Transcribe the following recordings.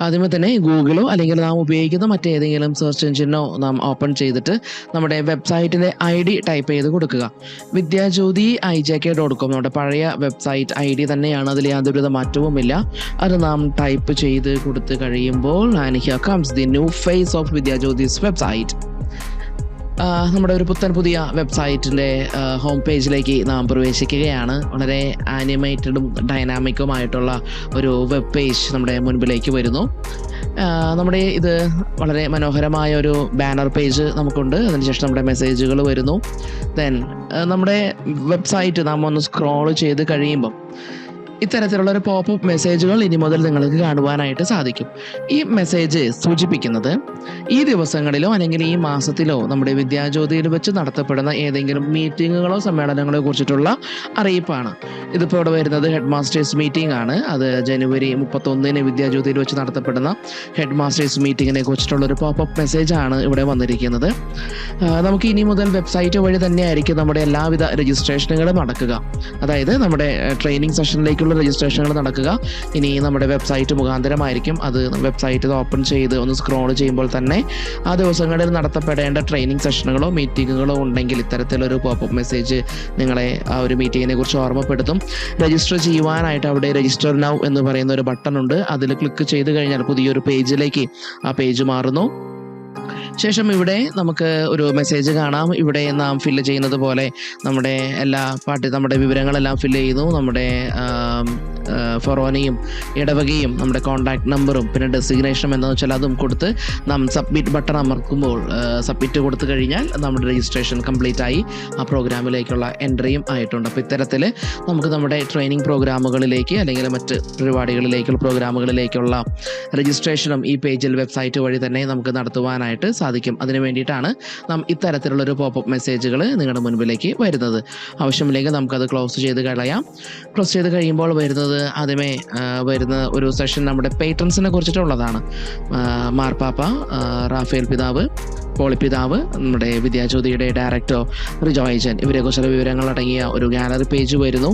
ആദ്യമേ തന്നെ ഗൂഗിളോ അല്ലെങ്കിൽ നാം ഉപയോഗിക്കുന്ന മറ്റേതെങ്കിലും സെർച്ച് എഞ്ചിനോ നാം ഓപ്പൺ ചെയ്തിട്ട് നമ്മുടെ വെബ്സൈറ്റിലെ ID ടൈപ്പ് ചെയ്ത് കൊടുക്കുക. vidyajyothi.com നമ്മുടെ പഴയ വെബ്സൈറ്റ് ID തന്നെയാണ്, അതിൽ യാതൊരുവിധ മാറ്റവുമില്ല. അത് നാം ടൈപ്പ് ചെയ്ത് കൊടുത്ത് കഴിയുമ്പോൾ and here comes the new face of Vidyajyothi's website. നമ്മുടെ ഒരു പുതിയ വെബ്സൈറ്റിൻ്റെ ഹോം പേജിലേക്ക് നാം പ്രവേശിക്കുകയാണ്. വളരെ ആനിമേറ്റഡും ഡൈനാമിക്കുമായിട്ടുള്ള ഒരു വെബ് പേജ് നമ്മുടെ മുൻപിലേക്ക് വരുന്നു. നമ്മുടെ ഇത് വളരെ മനോഹരമായ ഒരു ബാനർ പേജ് നമുക്കുണ്ട്. അതിനുശേഷം നമ്മുടെ മെസ്സേജുകൾ വരുന്നു. ദെൻ നമ്മുടെ വെബ്സൈറ്റ് നാം ഒന്ന് സ്ക്രോൾ ചെയ്ത് കഴിയുമ്പം ഇത്തരത്തിലുള്ള ഒരു പോപ്പപ്പ് മെസ്സേജുകൾ ഇനി മുതൽ നിങ്ങൾക്ക് കാണുവാനായിട്ട് സാധിക്കും. ഈ മെസ്സേജ് സൂചിപ്പിക്കുന്നത് ഈ ദിവസങ്ങളിലോ അല്ലെങ്കിൽ ഈ മാസത്തിലോ നമ്മുടെ വിദ്യാജ്യോതിയിൽ വെച്ച് നടത്തപ്പെടുന്ന ഏതെങ്കിലും മീറ്റിങ്ങുകളോ സമ്മേളനങ്ങളോ കുറിച്ചിട്ടുള്ള അറിയിപ്പാണ്. ഇതിപ്പോൾ ഇവിടെ വരുന്നത് ഹെഡ് മാസ്റ്റേഴ്സ് മീറ്റിംഗ് ആണ്. അത് ജനുവരി 31 വിദ്യാജ്യോതിയിൽ വെച്ച് നടത്തപ്പെടുന്ന ഹെഡ് മാസ്റ്റേഴ്സ് മീറ്റിങ്ങിനെ കുറിച്ചിട്ടുള്ള ഒരു പോപ്പപ്പ് മെസ്സേജാണ് ഇവിടെ വന്നിരിക്കുന്നത്. നമുക്ക് ഇനി മുതൽ വെബ്സൈറ്റ് വഴി തന്നെയായിരിക്കും നമ്മുടെ എല്ലാവിധ രജിസ്ട്രേഷനുകളും നടക്കുക. അതായത് നമ്മുടെ ട്രെയിനിങ് സെഷനിലേക്കുള്ള രജിസ്ട്രേഷനുകൾ നടക്കുക ഇനി നമ്മുടെ വെബ്സൈറ്റ് മുഖാന്തരമായിരിക്കും. അത് വെബ്സൈറ്റ് ഓപ്പൺ ചെയ്ത് ഒന്ന് സ്ക്രോൾ ചെയ്യുമ്പോൾ തന്നെ ആ ദിവസങ്ങളിൽ നടത്തപ്പെടേണ്ട ട്രെയിനിങ് സെഷനുകളോ മീറ്റിങ്ങുകളോ ഉണ്ടെങ്കിൽ ഇത്തരത്തിലൊരു പോപ്പപ്പ് മെസ്സേജ് നിങ്ങളെ ആ ഒരു മീറ്റിങ്ങിനെ കുറിച്ച് ഓർമ്മപ്പെടുത്തും. രജിസ്റ്റർ ചെയ്യുവാനായിട്ട് അവിടെ രജിസ്റ്റർ നൗ എന്ന് പറയുന്ന ഒരു ബട്ടൺ ഉണ്ട്. അതിൽ ക്ലിക്ക് ചെയ്ത് കഴിഞ്ഞാൽ പുതിയൊരു പേജിലേക്ക് ആ പേജ് മാറുന്നു. ശേഷം ഇവിടെ നമുക്ക് ഒരു മെസ്സേജ് കാണാം. ഇവിടെ നാം ഫില്ല് ചെയ്യുന്നത് പോലെ നമ്മുടെ വിവരങ്ങളെല്ലാം ഫില്ല് ചെയ്യുന്നു. നമ്മുടെ ഫൊറോനയും ഇടവകയും നമ്മുടെ കോൺടാക്ട് നമ്പറും പിന്നെ ഡെസിഗ്നേഷനും എന്താണെന്ന് വെച്ചാൽ അതും കൊടുത്ത് നാം സബ്മിറ്റ് ബട്ടൺ അമർത്തുമ്പോൾ സബ്മിറ്റ് കൊടുത്തു കഴിഞ്ഞാൽ നമ്മുടെ രജിസ്ട്രേഷൻ കംപ്ലീറ്റ് ആയി ആ പ്രോഗ്രാമിലേക്കുള്ള എൻട്രിയും ആയിട്ടുണ്ട്. അപ്പോൾ ഇത്തരത്തിൽ നമുക്ക് നമ്മുടെ ട്രെയിനിങ് പ്രോഗ്രാമുകളിലേക്ക് അല്ലെങ്കിൽ മറ്റ് പരിപാടികളിലേക്കുള്ള പ്രോഗ്രാമുകളിലേക്കുള്ള രജിസ്ട്രേഷനും ഈ പേജിൽ വെബ്സൈറ്റ് വഴി തന്നെ നമുക്ക് നടത്തുവാനായിട്ട് സാധിക്കും. അതിനു വേണ്ടിയിട്ടാണ് നാം ഇത്തരത്തിലുള്ളൊരു പോപ്പപ്പ് മെസ്സേജുകൾ നിങ്ങളുടെ മുൻപിലേക്ക് വരുന്നത്. ആവശ്യമില്ലെങ്കിൽ നമുക്കത് ക്ലോസ് ചെയ്ത് കളയാം. ക്ലോസ് ചെയ്ത് കഴിയുമ്പോൾ ആദ്യമേ വരുന്ന ഒരു സെഷൻ നമ്മുടെ പേട്രൻസിനെ കുറിച്ചിട്ടുള്ളതാണ്. മാർപ്പാപ്പ, റാഫേൽ പിതാവ്, പോളി പിതാവ്, നമ്മുടെ വിദ്യാജ്യോതിയുടെ ഡയറക്ടർ റിജോയ്ജൻ, ഇവരെക്കുറിച്ചുള്ള വിവരങ്ങൾ അടങ്ങിയ ഒരു ഗാലറി പേജ് വരുന്നു.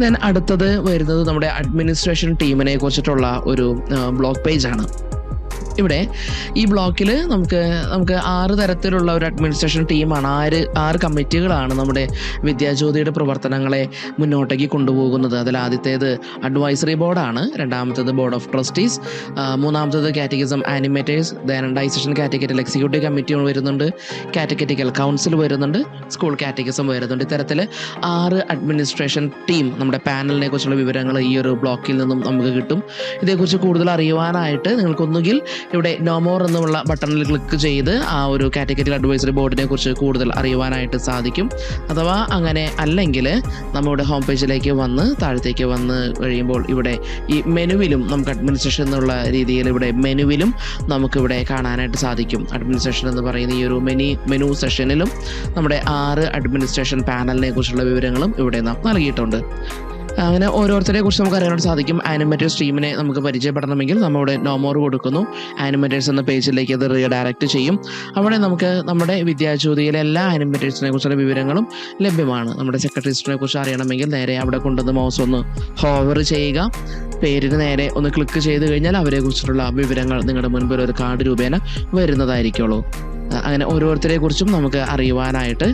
ദെൻ അടുത്തത് വരുന്നത് നമ്മുടെ അഡ്മിനിസ്ട്രേഷൻ ടീമിനെ കുറിച്ചിട്ടുള്ള ഒരു ബ്ലോഗ് പേജാണ്. ഇവിടെ ഈ ബ്ലോക്കിൽ നമുക്ക് 6 തരത്തിലുള്ള ഒരു അഡ്മിനിസ്ട്രേഷൻ ടീമാണ്, 6 കമ്മിറ്റികളാണ് നമ്മുടെ വിദ്യാജ്യോതിയുടെ പ്രവർത്തനങ്ങളെ മുന്നോട്ടേക്ക് കൊണ്ടുപോകുന്നത്. അതിൽ ആദ്യത്തേത് അഡ്വൈസറി ബോർഡാണ്, രണ്ടാമത്തേത് ബോർഡ് ഓഫ് ട്രസ്റ്റീസ്, മൂന്നാമത്തേത് കാറ്റഗിസം ആനിമേറ്റേഴ്സ്, ഡയറൈസേഷൻ കാറ്റഗറ്റിക്കൽ എക്സിക്യൂട്ടീവ് കമ്മിറ്റി വരുന്നുണ്ട്, കാറ്റഗറ്റിക്കൽ കൗൺസിൽ വരുന്നുണ്ട്, സ്കൂൾ കാറ്റഗിസം വരുന്നുണ്ട്. ഇത്തരത്തിൽ 6 അഡ്മിനിസ്ട്രേഷൻ ടീം നമ്മുടെ പാനലിനെ കുറിച്ചുള്ള വിവരങ്ങൾ ഈ ഒരു ബ്ലോക്കിൽ നിന്നും നമുക്ക് കിട്ടും. ഇതേക്കുറിച്ച് കൂടുതൽ അറിയുവാനായിട്ട് നിങ്ങൾക്കൊന്നുകിൽ ഇവിടെ നോ മോർ എന്നുള്ള ബട്ടണിൽ ക്ലിക്ക് ചെയ്ത് ആ ഒരു കാറ്റഗറി അഡ്വൈസറി ബോർഡിനെ കുറിച്ച് കൂടുതൽ അറിയുവാനായിട്ട് സാധിക്കും. അഥവാ അങ്ങനെ അല്ലെങ്കിൽ നമ്മുടെ ഹോം പേജിലേക്ക് താഴത്തേക്ക് വന്ന് കഴിയുമ്പോൾ ഇവിടെ ഈ മെനുവിലും നമുക്ക് അഡ്മിനിസ്ട്രേഷൻ എന്നുള്ള രീതിയിൽ ഇവിടെ മെനുവിലും നമുക്കിവിടെ കാണാനായിട്ട് സാധിക്കും. അഡ്മിനിസ്ട്രേഷൻ എന്ന് പറയുന്ന ഈ ഒരു മെനു സെഷനിലും നമ്മുടെ 6 അഡ്മിനിസ്ട്രേഷൻ പാനലിനെ കുറിച്ചുള്ള വിവരങ്ങളും ഇവിടെ നാം നൽകിയിട്ടുണ്ട്. അങ്ങനെ ഓരോരുത്തരെ കുറിച്ച് നമുക്ക് അറിയാനായിട്ട് സാധിക്കും. ആനിമേറ്റേഴ്സ് ടീമിനെ നമുക്ക് പരിചയപ്പെടണമെങ്കിൽ നമ്മളിവിടെ നോമോർ കൊടുക്കുന്നു. ആനിമേറ്റേഴ്സ് എന്ന പേജിലേക്ക് അത് റീഡയറക്റ്റ് ചെയ്യും. അവിടെ നമുക്ക് നമ്മുടെ വിദ്യാജ്യോതിയിലെ എല്ലാ ആനിമേറ്റേഴ്സിനെ കുറിച്ചുള്ള വിവരങ്ങളും ലഭ്യമാണ്. നമ്മുടെ സെക്രട്ടറീസിനെ കുറിച്ച് അറിയണമെങ്കിൽ നേരെ അവിടെ കൊണ്ടുവന്ന് മൗസ് ഒന്ന് ഹോവർ ചെയ്യുക. പേരിന് നേരെ ഒന്ന് ക്ലിക്ക് ചെയ്ത് കഴിഞ്ഞാൽ അവരെ കുറിച്ചിട്ടുള്ള വിവരങ്ങൾ നിങ്ങളുടെ മുൻപിൽ ഒരു കാർഡ് രൂപേണ വരുന്നതായിരിക്കുള്ളൂ. അങ്ങനെ ഓരോരുത്തരെ കുറിച്ചും നമുക്ക് അറിയുവാനായിട്ട്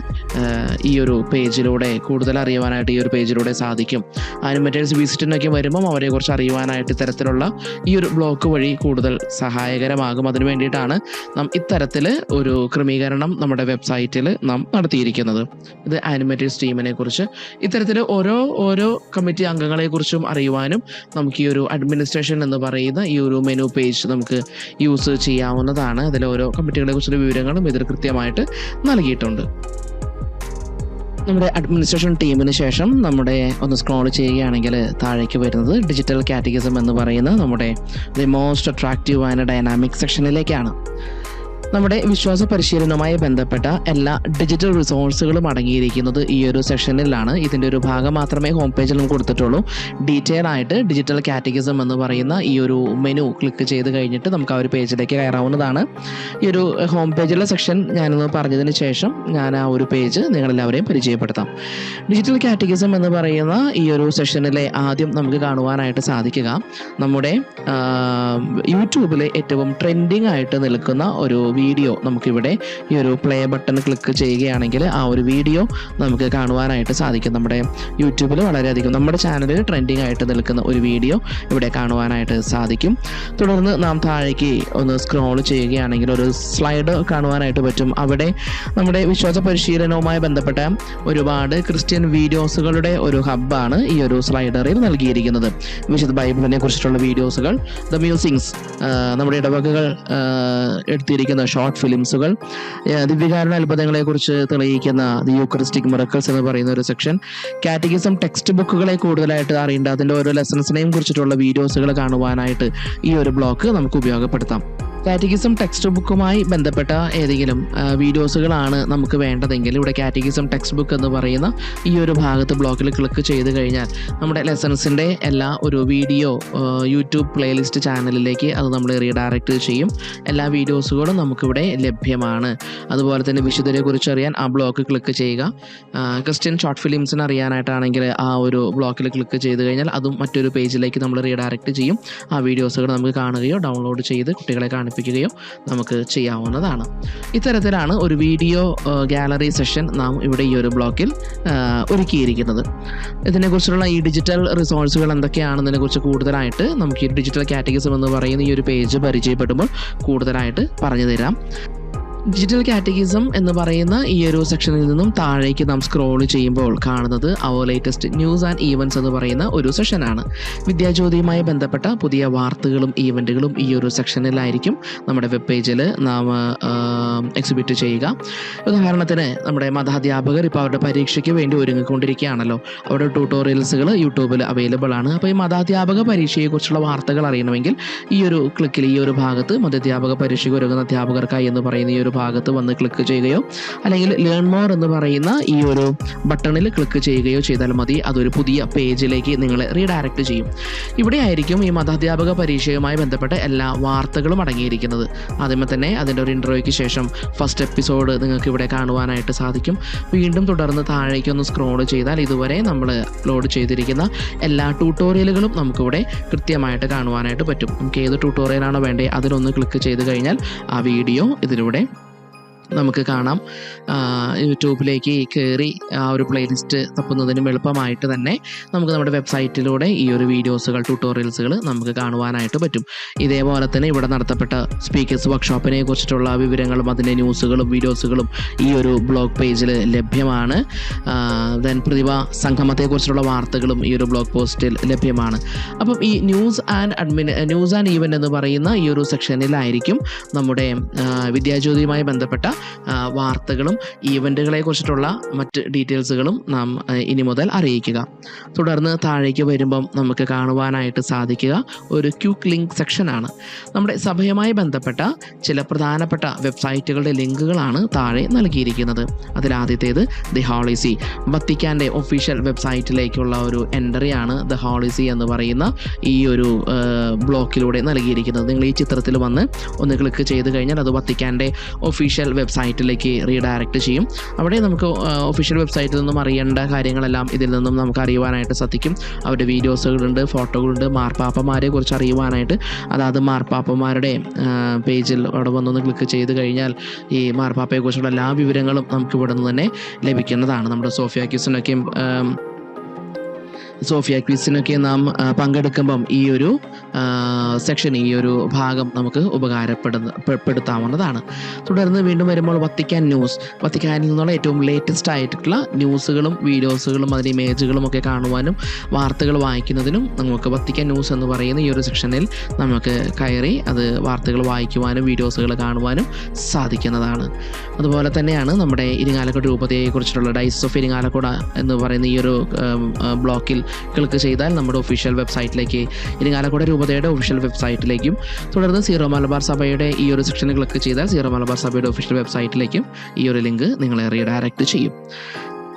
ഈ ഒരു പേജിലൂടെ കൂടുതൽ അറിയുവാനായിട്ട് ഈ ഒരു പേജിലൂടെ സാധിക്കും. ആനിമേറ്റേഴ്സ് വിസിറ്റിനൊക്കെ വരുമ്പം അവരെക്കുറിച്ച് അറിയുവാനായിട്ട് ഇത്തരത്തിലുള്ള ഈ ഒരു ബ്ലോക്ക് വഴി കൂടുതൽ സഹായകരമാകും. അതിനു വേണ്ടിയിട്ടാണ് നാം ഇത്തരത്തിൽ ഒരു ക്രമീകരണം നമ്മുടെ വെബ്സൈറ്റിൽ നാം നടത്തിയിരിക്കുന്നത്. ഇത് ആനിമേറ്റേഴ്സ് ടീമിനെ കുറിച്ച്. ഇത്തരത്തിൽ ഓരോ കമ്മിറ്റി അംഗങ്ങളെ കുറിച്ചും അറിയുവാനും നമുക്ക് ഈ ഒരു അഡ്മിനിസ്ട്രേഷൻ എന്ന് പറയുന്ന ഈ ഒരു മെനു പേജ് നമുക്ക് യൂസ് ചെയ്യാവുന്നതാണ്. അതിൽ ഓരോ കമ്മിറ്റികളെ കുറിച്ചുള്ള വിവരങ്ങളും ഇതിൽ കൃത്യമായിട്ട് നൽകിയിട്ടുണ്ട്. നമ്മുടെ അഡ്മിനിസ്ട്രേഷൻ ടീമിന് ശേഷം നമ്മുടെ ഒന്ന് സ്ക്രോൾ ചെയ്യുകയാണെങ്കിൽ താഴേക്ക് വരുന്നത് ഡിജിറ്റൽ കാറ്റഗിസം എന്ന് പറയുന്ന നമ്മുടെ the most attractive and dynamic സെക്ഷനിലേക്കാണ്. നമ്മുടെ വിശ്വാസ പരിശീലനവുമായി ബന്ധപ്പെട്ട എല്ലാ ഡിജിറ്റൽ റിസോഴ്സുകളും അടങ്ങിയിരിക്കുന്നത് ഈ ഒരു സെഷനിലാണ്. ഇതിൻ്റെ ഒരു ഭാഗം മാത്രമേ ഹോം പേജിൽ നമുക്ക് കൊടുത്തിട്ടുള്ളൂ. ഡീറ്റെയിൽ ആയിട്ട് ഡിജിറ്റൽ കാറ്റഗിസം എന്ന് പറയുന്ന ഈ ഒരു മെനു ക്ലിക്ക് ചെയ്ത് കഴിഞ്ഞിട്ട് നമുക്ക് ആ ഒരു പേജിലേക്ക് കയറാവുന്നതാണ്. ഈ ഒരു ഹോം പേജിലെ സെക്ഷൻ ഞാനൊന്ന് പറഞ്ഞതിന് ശേഷം ഞാൻ ആ ഒരു പേജ് നിങ്ങളെല്ലാവരെയും പരിചയപ്പെടുത്താം. ഡിജിറ്റൽ കാറ്റഗിസം എന്ന് പറയുന്ന ഈ ഒരു സെഷനിലെ ആദ്യം നമുക്ക് കാണുവാനായിട്ട് സാധിക്കുക നമ്മുടെ യൂട്യൂബിലെ ഏറ്റവും ട്രെൻഡിങ് ആയിട്ട് നിൽക്കുന്ന ഒരു വീഡിയോ നമുക്കിവിടെ ഈ ഒരു പ്ലേ ബട്ടൺ ക്ലിക്ക് ചെയ്യുകയാണെങ്കിൽ ആ ഒരു വീഡിയോ നമുക്ക് കാണുവാനായിട്ട് സാധിക്കും. നമ്മുടെ യൂട്യൂബിൽ വളരെയധികം നമ്മുടെ ചാനലിൽ ട്രെൻഡിങ് ആയിട്ട് നിൽക്കുന്ന ഒരു വീഡിയോ ഇവിടെ കാണുവാനായിട്ട് സാധിക്കും. തുടർന്ന് നാം താഴേക്ക് ഒന്ന് സ്ക്രോൾ ചെയ്യുകയാണെങ്കിൽ ഒരു സ്ലൈഡ് കാണുവാനായിട്ട് പറ്റും. അവിടെ നമ്മുടെ വിശ്വാസ പരിശീലനവുമായി ബന്ധപ്പെട്ട ഒരുപാട് ക്രിസ്ത്യൻ വീഡിയോസുകളുടെ ഒരു ഹബ്ബാണ് ഈ ഒരു സ്ലൈഡറിൽ നൽകിയിരിക്കുന്നത്. വിശുദ്ധ ബൈബിളിനെ കുറിച്ചിട്ടുള്ള വീഡിയോസുകൾ, ദ മ്യൂസിങ്സ്, നമ്മുടെ ഇടവകകൾ എടുത്തിരിക്കുന്ന ഷോർട്ട് ഫിലിംസുകൾ, ദിവ്യകാരണ അത്ഭുതങ്ങളെ കുറിച്ച് തെളിയിക്കുന്ന ദി യൂക്കറിസ്റ്റിക് മിറക്കിൾസ് എന്ന് പറയുന്ന ഒരു സെക്ഷൻ, കാറ്റഗിസം ടെക്സ്റ്റ് ബുക്കുകളെ കൂടുതലായിട്ട് അറിയേണ്ട അതിൻ്റെ ഓരോ ലെസൺസിനെയും കുറിച്ചിട്ടുള്ള വീഡിയോസുകൾ കാണുവാനായിട്ട് ഈ ഒരു ബ്ലോക്ക് നമുക്ക് ഉപയോഗപ്പെടുത്താം. കാറ്റഗിസം ടെക്സ്റ്റ് ബുക്കുമായി ബന്ധപ്പെട്ട ഏതെങ്കിലും വീഡിയോസുകളാണ് നമുക്ക് വേണ്ടതെങ്കിൽ ഇവിടെ കാറ്റഗിസം ടെക്സ്റ്റ് ബുക്ക് എന്ന് പറയുന്ന ഈ ഒരു ഭാഗത്ത് ബ്ലോക്കിൽ ക്ലിക്ക് ചെയ്ത് കഴിഞ്ഞാൽ നമ്മുടെ ലെസൺസിൻ്റെ എല്ലാ ഒരു വീഡിയോ യൂട്യൂബ് പ്ലേലിസ്റ്റ് ചാനലിലേക്ക് അത് നമ്മൾ റീഡയറക്റ്റ് ചെയ്യും. എല്ലാ വീഡിയോസുകളും നമുക്കിവിടെ ലഭ്യമാണ്. അതുപോലെ തന്നെ വിശുദ്ധരെ കുറിച്ച് അറിയാൻ ആ ബ്ലോക്ക് ക്ലിക്ക് ചെയ്യുക. ക്രിസ്ത്യൻ ഷോർട്ട് ഫിലിംസിന് അറിയാനായിട്ടാണെങ്കിൽ ആ ഒരു ബ്ലോക്കിൽ ക്ലിക്ക് ചെയ്ത് കഴിഞ്ഞാൽ അതും മറ്റൊരു പേജിലേക്ക് നമ്മൾ റീഡയറക്റ്റ് ചെയ്യും. ആ വീഡിയോസുകൾ നമുക്ക് കാണുകയോ ഡൗൺലോഡ് ചെയ്ത് കുട്ടികളെ കാണിപ്പിക്കുകയോ നമുക്ക് ചെയ്യാവുന്നതാണ്. ഇത്തരത്തിലാണ് ഒരു വീഡിയോ ഗാലറി സെഷൻ നാം ഇവിടെ ഈ ഒരു ബ്ലോക്കിൽ ഒരുക്കിയിരിക്കുന്നത്. ഇതിനെക്കുറിച്ചുള്ള ഈ ഡിജിറ്റൽ റിസോഴ്സുകൾ എന്തൊക്കെയാണെന്നതിനെ കുറിച്ച് കൂടുതലായിട്ട് നമുക്ക് ഈ ഡിജിറ്റൽ കാറ്റഗിസം എന്ന് പറയുന്ന ഈ ഒരു പേജ് പരിചയപ്പെടുമ്പോൾ കൂടുതലായിട്ട് പറഞ്ഞു തരാം. ഡിജിറ്റൽ കാറ്റഗിസം എന്ന് പറയുന്ന ഈ ഒരു സെക്ഷനിൽ നിന്നും താഴേക്ക് നാം സ്ക്രോൾ ചെയ്യുമ്പോൾ കാണുന്നത് അവർ ലേറ്റസ്റ്റ് ന്യൂസ് ആൻഡ് ഈവൻറ്റ്സ് എന്ന് പറയുന്ന ഒരു സെഷനാണ്. വിദ്യാജ്യോതിയുമായി ബന്ധപ്പെട്ട പുതിയ വാർത്തകളും ഈവൻറ്റുകളും ഈ ഒരു സെക്ഷനിലായിരിക്കും നമ്മുടെ വെബ് പേജിൽ നാം എക്സിബിറ്റ് ചെയ്യുക. ഉദാഹരണത്തിന് നമ്മുടെ മതാധ്യാപകർ ഇപ്പോൾ അവരുടെ പരീക്ഷയ്ക്ക് വേണ്ടി ഒരുങ്ങിക്കൊണ്ടിരിക്കുകയാണല്ലോ. അവരുടെ ട്യൂട്ടോറിയൽസുകൾ യൂട്യൂബിൽ അവൈലബിൾ ആണ്. അപ്പോൾ ഈ മതാധ്യാപക പരീക്ഷയെക്കുറിച്ചുള്ള വാർത്തകൾ അറിയണമെങ്കിൽ ഈ ഒരു ക്ലിക്കിൽ ഈ ഒരു ഭാഗത്ത് മതാധ്യാപക പരീക്ഷയ്ക്ക് ഒരുങ്ങുന്ന അധ്യാപകർക്കായി എന്ന് പറയുന്ന ഈ ഒരു ഭാഗത്ത് വന്ന് ക്ലിക്ക് ചെയ്യുകയോ അല്ലെങ്കിൽ ലേൺ മോർ എന്ന് പറയുന്ന ഈ ഒരു ബട്ടണിൽ ക്ലിക്ക് ചെയ്യുകയോ ചെയ്താൽ മതി. അതൊരു പുതിയ പേജിലേക്ക് നിങ്ങളെ റീഡയറക്റ്റ് ചെയ്യും. ഇവിടെ ആയിരിക്കും ഈ മതാധ്യാപക പരീക്ഷയുമായി ബന്ധപ്പെട്ട എല്ലാ വാർത്തകളും അടങ്ങിയിരിക്കുന്നത്. ആദ്യമേ തന്നെ അതിൻ്റെ ഒരു ഇൻട്രോയ്ക്ക് ശേഷം ഫസ്റ്റ് എപ്പിസോഡ് നിങ്ങൾക്ക് ഇവിടെ കാണുവാനായിട്ട് സാധിക്കും. വീണ്ടും തുടർന്ന് താഴേക്ക് ഒന്ന് സ്ക്രോൾ ചെയ്താൽ ഇതുവരെ നമ്മൾ അപ്ലോഡ് ചെയ്തിരിക്കുന്ന എല്ലാ ട്യൂട്ടോറിയലുകളും നമുക്കിവിടെ കൃത്യമായിട്ട് കാണുവാനായിട്ട് പറ്റും. നമുക്ക് ഏത് ട്യൂട്ടോറിയലാണോ വേണ്ടത് അതിലൊന്ന് ക്ലിക്ക് ചെയ്ത് കഴിഞ്ഞാൽ ആ വീഡിയോ ഇതിലൂടെ നമുക്ക് കാണാം. യൂട്യൂബിലേക്ക് കയറി ആ ഒരു പ്ലേലിസ്റ്റ് തപ്പുന്നതിനും എളുപ്പമായിട്ട് തന്നെ നമുക്ക് നമ്മുടെ വെബ്സൈറ്റിലൂടെ ഈ ഒരു വീഡിയോസുകൾ ട്യൂട്ടോറിയൽസുകൾ നമുക്ക് കാണുവാനായിട്ട് പറ്റും. ഇതേപോലെ തന്നെ ഇവിടെ നടത്തപ്പെട്ട സ്പീക്കേഴ്സ് വർക്ക്ഷോപ്പിനെ കുറിച്ചിട്ടുള്ള വിവരങ്ങളും അതിൻ്റെ ന്യൂസുകളും വീഡിയോസുകളും ഈ ഒരു ബ്ലോഗ് പേജിൽ ലഭ്യമാണ്. ദെൻ പ്രതിഭ സംഗമത്തെക്കുറിച്ചുള്ള വാർത്തകളും ഈ ഒരു ബ്ലോഗ് പോസ്റ്റിൽ ലഭ്യമാണ്. അപ്പം ഈ ന്യൂസ് ആൻഡ് ഈവൻറ്റ് എന്ന് പറയുന്ന ഈ ഒരു സെക്ഷനിലായിരിക്കും നമ്മുടെ വിദ്യാജ്യോതിയുമായി ബന്ധപ്പെട്ട വാർത്തകളും ഈവൻറ്റുകളെ കുറിച്ചിട്ടുള്ള മറ്റ് ഡീറ്റെയിൽസുകളും നാം ഇനി മുതൽ അറിയിക്കുക. തുടർന്ന് താഴേക്ക് വരുമ്പം നമുക്ക് കാണുവാനായിട്ട് സാധിക്കുക ഒരു ക്വിക്ക് ലിങ്ക് സെക്ഷനാണ്. നമ്മുടെ സഭയുമായി ബന്ധപ്പെട്ട ചില പ്രധാനപ്പെട്ട വെബ്സൈറ്റുകളുടെ ലിങ്കുകളാണ് താഴെ നൽകിയിരിക്കുന്നത്. അതിലാദ്യത്തേത് ദി ഹോളി സീ, വത്തിക്കാൻ്റെ ഒഫീഷ്യൽ വെബ്സൈറ്റിലേക്കുള്ള ഒരു എൻട്രിയാണ് ദ ഹോളി സീ എന്ന് പറയുന്ന ഈ ഒരു ബ്ലോക്കിലൂടെ നൽകിയിരിക്കുന്നത്. നിങ്ങൾ ഈ ചിത്രത്തിൽ വന്ന് ഒന്ന് ക്ലിക്ക് ചെയ്ത് കഴിഞ്ഞാൽ അത് വത്തിക്കാൻ്റെ ഒഫീഷ്യൽ വെബ്സൈറ്റിലേക്ക് റീഡയറക്റ്റ് ചെയ്യും. അവിടെ നമുക്ക് ഒഫീഷ്യൽ വെബ്സൈറ്റിൽ നിന്നും അറിയേണ്ട കാര്യങ്ങളെല്ലാം ഇതിൽ നിന്നും നമുക്ക് അറിയുവാനായിട്ട് സാധിക്കും. അവരുടെ വീഡിയോസുകളുണ്ട്, ഫോട്ടോകളുണ്ട്. മാർപ്പാപ്പമാരെ കുറിച്ച് അറിയുവാനായിട്ട് അതായത് മാർപ്പാപ്പമാരുടെ പേജിൽ അവിടെ വന്നൊന്ന് ക്ലിക്ക് ചെയ്ത് കഴിഞ്ഞാൽ ഈ മാർപ്പാപ്പയെക്കുറിച്ചുള്ള എല്ലാ വിവരങ്ങളും നമുക്ക് ഇവിടെ നിന്ന് തന്നെ ലഭിക്കുന്നതാണ്. നമ്മുടെ സോഫിയ ക്വിസിനൊക്കെ നാം പങ്കെടുക്കുമ്പം ഈ ഒരു സെക്ഷൻ, ഈ ഒരു ഭാഗം നമുക്ക് ഉപകാരപ്പെടുത്താവുന്നതാണ്. തുടർന്ന് വീണ്ടും വരുമ്പോൾ വത്തിക്കാൻ ന്യൂസ്, വത്തിക്കാനിൽ നിന്നുള്ള ഏറ്റവും ലേറ്റസ്റ്റ് ആയിട്ടുള്ള ന്യൂസുകളും വീഡിയോസുകളും അതിൻ്റെ ഇമേജുകളും ഒക്കെ കാണുവാനും വാർത്തകൾ വായിക്കുന്നതിനും നമുക്ക് വത്തിക്കാൻ ന്യൂസ് എന്ന് പറയുന്ന ഈ ഒരു സെക്ഷനിൽ നമുക്ക് കയറി അത് വാർത്തകൾ വായിക്കുവാനും വീഡിയോസുകൾ കാണുവാനും സാധിക്കുന്നതാണ്. അതുപോലെ തന്നെയാണ് നമ്മുടെ ഇരിങ്ങാലക്കുട രൂപതയെക്കുറിച്ചിട്ടുള്ള ഡൈസ് ഓഫ് ഇരിങ്ങാലക്കുട എന്ന് പറയുന്ന ഈ ഒരു ബ്ലോക്കിൽ ക്ലിക്ക് ചെയ്താൽ നമ്മുടെ ഒഫീഷ്യൽ വെബ്സൈറ്റിലേക്ക്, ഇരിങ്ങാലക്കുട രൂപതയുടെ ഒഫീഷ്യൽ വെബ്സൈറ്റിലേക്കും, തുടർന്ന് സീറോ മലബാർ സഭയുടെ ഈ ഒരു സെക്ഷനിൽ ക്ലിക്ക് ചെയ്താൽ സീറോ മലബാർ സഭയുടെ ഒഫീഷ്യൽ വെബ്സൈറ്റിലേക്കും ഈ ഒരു ലിങ്ക് നിങ്ങളെ റീഡയറക്റ്റ് ചെയ്യും.